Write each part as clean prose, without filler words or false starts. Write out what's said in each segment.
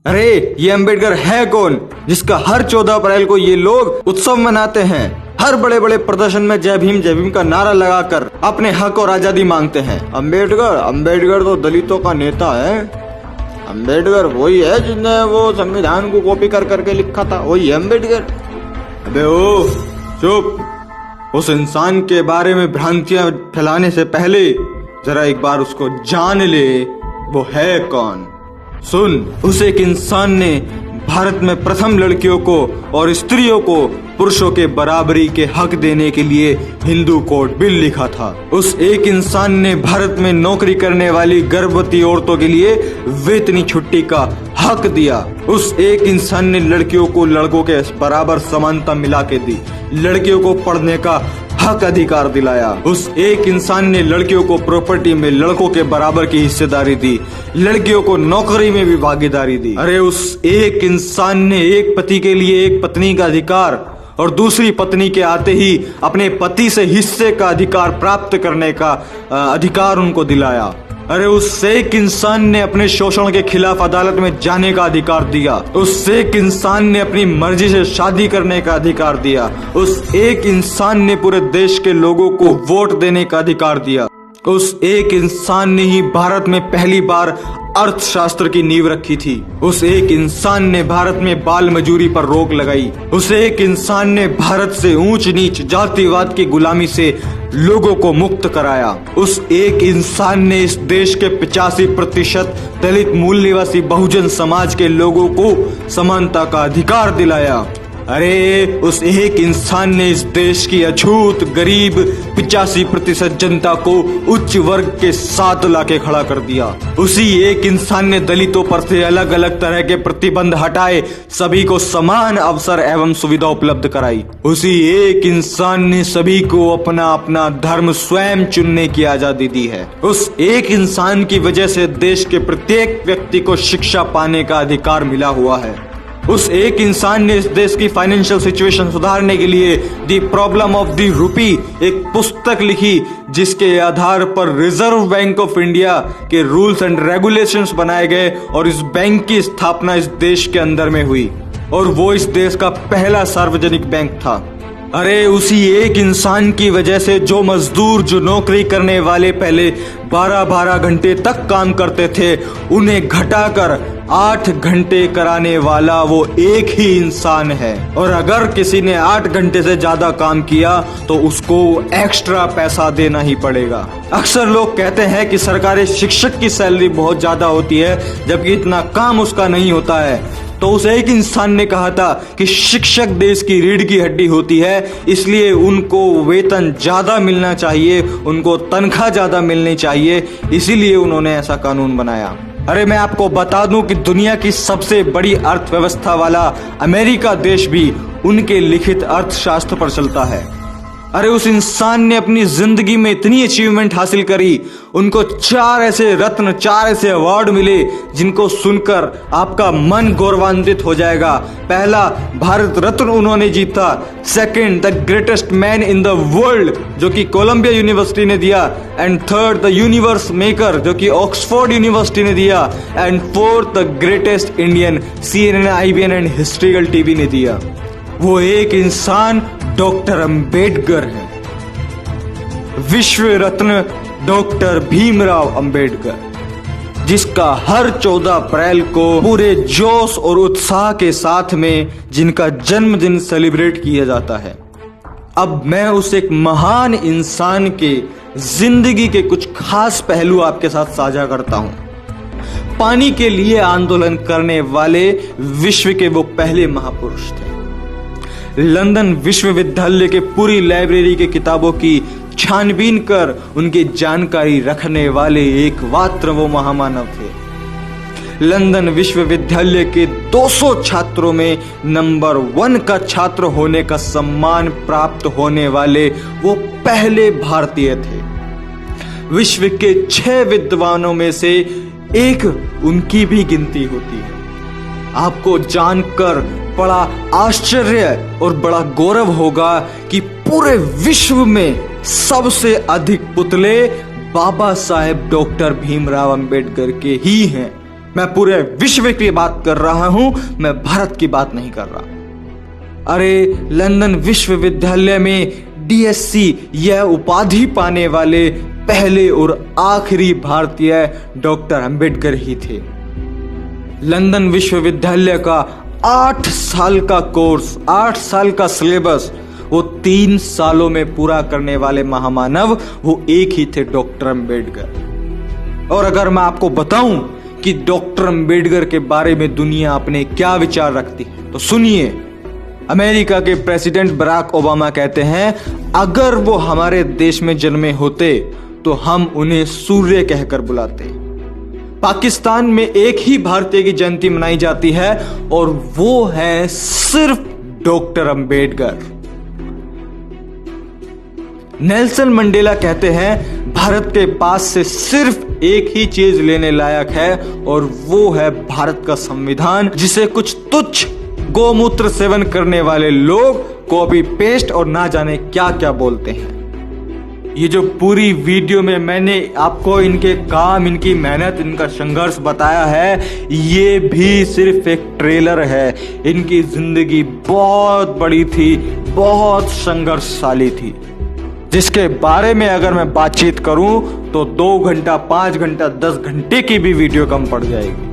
अरे ये अंबेडकर है कौन जिसका हर 14 अप्रैल को ये लोग उत्सव मनाते हैं, हर बड़े बड़े प्रदर्शन में जय भीम का नारा लगाकर अपने हक और आजादी मांगते हैं। अंबेडकर तो दलितों का नेता है। अंबेडकर वही है जिसने वो संविधान को कॉपी कर करके लिखा था, वही है अंबेडकर। अबे ओ चुप, उस इंसान के बारे में भ्रांतियां फैलाने से पहले जरा एक बार उसको जान ले, वो है कौन। सुन, उस एक इंसान ने भारत में प्रथम लड़कियों को और स्त्रियों को पुरुषों के बराबरी के हक देने के लिए हिंदू कोड बिल लिखा था। उस एक इंसान ने भारत में नौकरी करने वाली गर्भवती औरतों के लिए वेतनी छुट्टी का हक दिया। उस एक इंसान ने लड़कियों को लड़कों के बराबर समानता मिला के दी, लड़कियों को पढ़ने का हक अधिकार दिलाया। उस एक इंसान ने लड़कियों को प्रॉपर्टी में लड़कों के बराबर की हिस्सेदारी दी, लड़कियों को नौकरी में भी भागीदारी दी। अरे उस एक इंसान ने एक पति के लिए एक पत्नी का अधिकार और दूसरी पत्नी के आते ही अपने पति से हिस्से का अधिकार प्राप्त करने का अधिकार उनको दिलाया। अरे उस एक इंसान ने अपने शोषण के खिलाफ अदालत में जाने का अधिकार दिया। उस एक इंसान ने अपनी मर्जी से शादी करने का अधिकार दिया। उस एक इंसान ने पूरे देश के लोगों को वोट देने का अधिकार दिया। उस एक इंसान ने ही भारत में पहली बार अर्थशास्त्र की नींव रखी थी। उस एक इंसान ने भारत में बाल मजूरी पर रोक लगाई। उस एक इंसान ने भारत से ऊंच नीच जातिवाद की गुलामी से लोगों को मुक्त कराया। उस एक इंसान ने इस देश के 85% दलित मूल निवासी बहुजन समाज के लोगों को समानता का अधिकार दिलाया। अरे उस एक इंसान ने इस देश की अछूत गरीब 85% जनता को उच्च वर्ग के साथ लाके खड़ा कर दिया। उसी एक इंसान ने दलितों पर से अलग अलग तरह के प्रतिबंध हटाए, सभी को समान अवसर एवं सुविधा उपलब्ध कराई। उसी एक इंसान ने सभी को अपना अपना धर्म स्वयं चुनने की आजादी दी है। उस एक इंसान की वजह से देश के प्रत्येक व्यक्ति को शिक्षा पाने का अधिकार मिला हुआ है। उस एक इंसान ने इस देश की फाइनेंशियल सिचुएशन सुधारने के लिए the problem of the rupee एक पुस्तक लिखी, जिसके आधार पर रिजर्व बैंक ऑफ इंडिया के रूल्स एंड रेगुलेशंस बनाए गए और इस बैंक की स्थापना इस देश के अंदर में हुई और वो इस देश का पहला सार्वजनिक बैंक था। अरे उसी एक इंसान की वजह से जो मजदूर, जो नौकरी करने वाले पहले 12-12 घंटे तक काम करते थे, उन्हें घटाकर 8 घंटे कराने वाला वो एक ही इंसान है। और अगर किसी ने 8 घंटे से ज्यादा काम किया तो उसको एक्स्ट्रा पैसा देना ही पड़ेगा। अक्सर लोग कहते हैं कि सरकारी शिक्षक की सैलरी बहुत ज्यादा होती है, जबकि इतना काम उसका नहीं होता है। तो उस एक इंसान ने कहा था कि शिक्षक देश की रीढ़ की हड्डी होती है, इसलिए उनको वेतन ज्यादा मिलना चाहिए, उनको तनख्वाह ज्यादा मिलनी चाहिए, इसीलिए उन्होंने ऐसा कानून बनाया। अरे मैं आपको बता दूं कि दुनिया की सबसे बड़ी अर्थव्यवस्था वाला अमेरिका देश भी उनके लिखित अर्थशास्त्र पर चलता है। अरे उस इंसान ने अपनी जिंदगी में इतनी अचीवमेंट हासिल करी, उनको 4 ऐसे रत्न, 4 ऐसे अवार्ड मिले जिनको सुनकर आपका मन गौरवान्वित हो जाएगा। पहला, भारत रत्न उन्होंने जीता। Second, the greatest man in the world, जो कि कोलंबिया यूनिवर्सिटी ने दिया। And third, the universe maker, जो कि ऑक्सफोर्ड यूनिवर्सिटी ने दिया। And fourth, the greatest Indian, CNN, IBN and historical TV ने दिया। वो एक इंसान डॉक्टर अंबेडकर है, विश्व रत्न डॉक्टर भीमराव अंबेडकर, जिसका हर 14 अप्रैल को पूरे जोश और उत्साह के साथ में जिनका जन्मदिन सेलिब्रेट किया जाता है। अब मैं उस एक महान इंसान के जिंदगी के कुछ खास पहलू आपके साथ साझा करता हूं। पानी के लिए आंदोलन करने वाले विश्व के वो पहले महापुरुष थे। लंदन विश्वविद्यालय के पूरी लाइब्रेरी के किताबों की छानबीन कर उनकी जानकारी रखने वाले एकमात्र वो महामानव थे। लंदन विश्वविद्यालय के 200 छात्रों में नंबर 1 का छात्र होने का सम्मान प्राप्त होने वाले वो पहले भारतीय थे। विश्व के 6 विद्वानों में से एक उनकी भी गिनती होती है। आपको जानकर बड़ा आश्चर्य और बड़ा गौरव होगा कि पूरे विश्व में सबसे अधिक पुतले बाबा साहेब डॉक्टर भीमराव अंबेडकर के ही हैं। मैं पूरे विश्व की बात कर रहा हूं, मैं भारत की बात नहीं कर रहा। अरे लंदन विश्वविद्यालय में DSc यह उपाधि पाने वाले पहले और आखिरी भारतीय डॉक्टर अंबेडकर ही थे। लंदन विश्वविद्यालय का 8 साल का कोर्स, 8 साल का सिलेबस वो 3 सालों में पूरा करने वाले महामानव वो एक ही थे, डॉक्टर अंबेडकर। और अगर मैं आपको बताऊं कि डॉक्टर अंबेडकर के बारे में दुनिया अपने क्या विचार रखती है तो सुनिए। अमेरिका के प्रेसिडेंट बराक ओबामा कहते हैं, अगर वो हमारे देश में जन्मे होते तो हम उन्हें सूर्य कहकर बुलाते। पाकिस्तान में एक ही भारतीय की जयंती मनाई जाती है और वो है सिर्फ डॉक्टर अंबेडकर। नेल्सन मंडेला कहते हैं, भारत के पास से सिर्फ एक ही चीज लेने लायक है और वो है भारत का संविधान, जिसे कुछ तुच्छ गोमूत्र सेवन करने वाले लोग कॉपी पेस्ट और ना जाने क्या क्या बोलते हैं। ये जो पूरी वीडियो में मैंने आपको इनके काम, इनकी मेहनत, इनका संघर्ष बताया है, ये भी सिर्फ एक ट्रेलर है। इनकी जिंदगी बहुत बड़ी थी, बहुत संघर्षशाली थी, जिसके बारे में अगर मैं बातचीत करूं तो 2 घंटा, 5 घंटा, 10 घंटे की भी वीडियो कम पड़ जाएगी।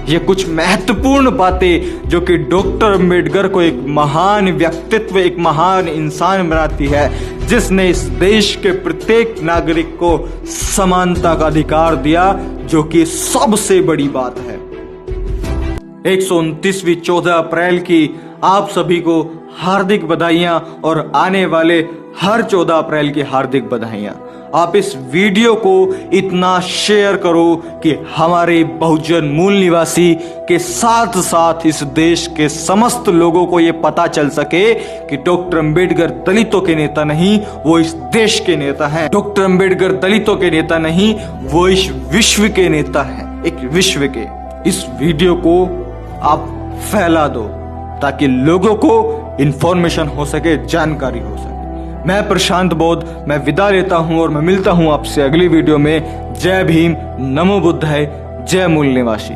ये कुछ महत्वपूर्ण बातें जो कि डॉक्टर अंबेडकर को एक महान व्यक्तित्व, एक महान इंसान बनाती है, जिसने इस देश के प्रत्येक नागरिक को समानता का अधिकार दिया, जो कि सबसे बड़ी बात है। 129वीं 14 अप्रैल की आप सभी को हार्दिक बधाइयां और आने वाले हर 14 अप्रैल की हार्दिक बधाइयां। आप इस वीडियो को इतना शेयर करो कि हमारे बहुजन मूल निवासी के साथ साथ इस देश के समस्त लोगों को यह पता चल सके कि डॉक्टर अंबेडकर दलितों के नेता नहीं, वो इस देश के नेता हैं। डॉक्टर अंबेडकर दलितों के नेता नहीं, वो इस विश्व के नेता हैं, एक विश्व के। इस वीडियो को आप फैला दो ताकि लोगों को इंफॉर्मेशन हो सके, जानकारी हो सके। मैं प्रशांत बोध, मैं विदा लेता हूं और मैं मिलता हूं आपसे अगली वीडियो में। जय भीम, नमो बुद्धाय, जय मूल निवासी।